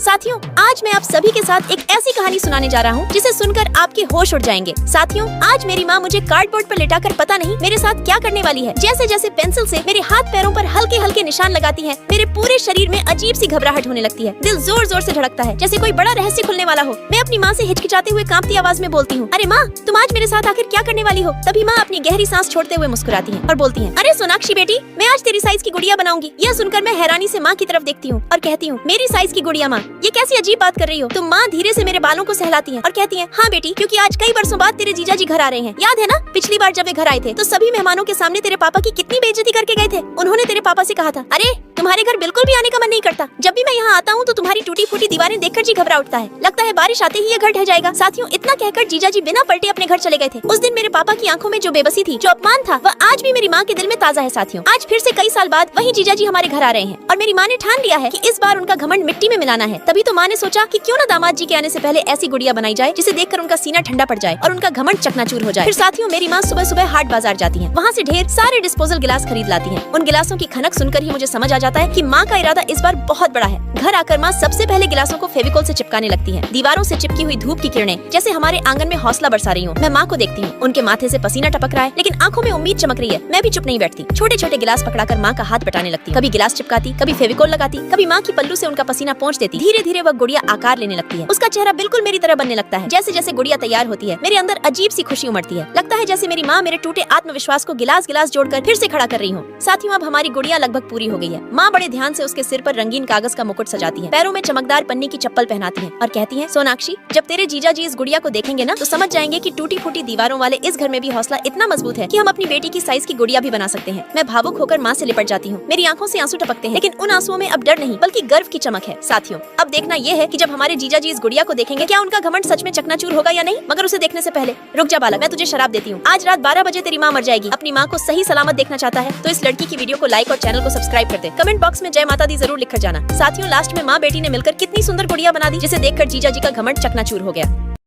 साथियों, आज मैं आप सभी के साथ एक ऐसी कहानी सुनाने जा रहा हूँ जिसे सुनकर आपके होश उड़ जाएंगे। साथियों, आज मेरी माँ मुझे कार्डबोर्ड पर लेटाकर पता नहीं मेरे साथ क्या करने वाली है। जैसे जैसे पेंसिल से मेरे हाथ पैरों पर हल्के हल्के निशान लगाती है, मेरे पूरे शरीर में अजीब सी घबराहट होने लगती है। दिल जोर जोर से धड़कता है, जैसे कोई बड़ा रहस्य खुलने वाला हो। मैं अपनी माँ से हिचकिचाते हुए कांपती आवाज में बोलती हूँ, अरे माँ, तुम आज मेरे साथ आखिर क्या करने वाली हो? तभी माँ अपनी गहरी सांस छोड़ते हुए मुस्कुराती है और बोलती है, अरे सोनाक्षी बेटी, मैं आज तेरी साइज की गुड़िया बनाऊंगी। यह सुनकर मैं हैरानी से माँ की तरफ देखती हूँ और कहती हूँ, मेरी साइज की गुड़िया माँ, ये कैसी अजीब बात कर रही हो? तुम माँ धीरे से मेरे बालों को सहलाती हैं और कहती हैं, हाँ बेटी, क्योंकि आज कई वर्षों बाद तेरे जीजा जी घर आ रहे हैं। याद है ना, पिछली बार जब वे घर आए थे तो सभी मेहमानों के सामने तेरे पापा की कितनी बेइज्जती करके गए थे। उन्होंने तेरे पापा से कहा था, अरे तुम्हारे घर बिल्कुल भी आने का मन नहीं करता। जब भी मैं यहाँ आता हूँ तो तुम्हारी टूटी फूटी दीवारें देखकर जी घबरा उठता है। लगता है बारिश आते ही ये घर ढह जाएगा। साथियों, इतना कहकर जीजा जी बिना पलटे अपने घर चले गए थे। उस दिन मेरे पापा की आंखों में जो बेबसी थी, जो अपमान था, वह आज भी मेरी माँ के दिल में ताजा है। साथियों, आज फिर से कई साल बाद वही जीजा जी हमारे घर आ रहे हैं और मेरी माँ ने ठान लिया है कि इस बार उनका घमंड मिट्टी में मिलाना है। तभी तो माँ ने सोचा कि क्यों न दामाद जी के आने से पहले ऐसी गुड़िया बनाई जाए जिसे देखकर उनका सीना ठंडा पड़ जाए और उनका घमंड चकनाचूर हो जाए। फिर साथियों, मेरी माँ सुबह सुबह हाट बाजार जाती है, वहाँ से ढेर सारे डिस्पोजल गिलास खरीद लाती है। उन गिलासों की खनक सुनकर ही मुझे समझ आ जाता है कि माँ का इरादा इस बार बहुत बड़ा है। घर आकर माँ सबसे पहले गिलासों को फेविकोल से चिपकाने लगती है। दीवारों से चिपकी हुई धूप की किरणें जैसे हमारे आंगन में हौसला बरसा रही हूँ। मैं माँ को देखती हूँ, उनके माथे से पसीना टपक रहा है, लेकिन आंखों में उम्मीद चमक रही है। मैं भी चुप नहीं बैठती, छोटे छोटे गिलास पकड़ाकर माँ का हाथ बटाने लगती। कभी गिलास चिपकाती, कभी फेविकोल लगाती, कभी माँ की पल्लू से उनका पसीना पोंछ देती। धीरे धीरे वह गुड़िया आकार लेने लगती है। उसका चेहरा बिल्कुल मेरी तरह बनने लगता है। जैसे जैसे गुड़िया तैयार होती है, मेरे अंदर अजीब सी खुशी उमड़ती है। लगता है जैसे मेरी माँ मेरे टूटे आत्मविश्वास को गिलास गिलास जोड़कर फिर से खड़ा कर रही हूँ। साथियों, अब हमारी गुड़िया लगभग पूरी हो गई है। माँ बड़े ध्यान से उसके सिर पर रंगीन कागज का मुकुट सजाती है, पैरों में चमकदार पन्नी की चप्पल पहनाती है और कहती है, सोनाक्षी, जब तेरे जीजा जी इस गुड़िया को देखेंगे ना तो समझ जाएंगे कि टूटी फूटी दीवारों वाले इस घर में भी हौसला इतना मजबूत है कि हम अपनी बेटी की साइज की गुड़िया भी बना सकते हैं। मैं भावुक होकर माँ से लिपट जाती हूँ। मेरी आंखों से आंसू टपकते हैं, लेकिन उन आंसुओं में अब डर नहीं बल्कि गर्व की चमक है। साथियों, अब देखना ये है कि जब हमारे जीजा जी इस गुड़िया को देखेंगे, क्या उनका घमंड सच में चकनाचूर होगा या नहीं। मगर उसे देखने से पहले रुक जा बालक, मैं तुझे शराब देती हूँ। आज रात 12 बजे तेरी माँ मर जाएगी। अपनी माँ को सही सलामत देखना चाहता है तो इस लड़की की वीडियो को लाइक और चैनल को सब्सक्राइब कर दे। कमेंट बॉक्स में जय माता दी जरूर लिखकर जाना। साथियों, लास्ट में माँ बेटी ने मिलकर कितनी सुंदर गुड़िया बना दी जिसे देखकर जीजा जी का घमंड चकनाचूर हो गया।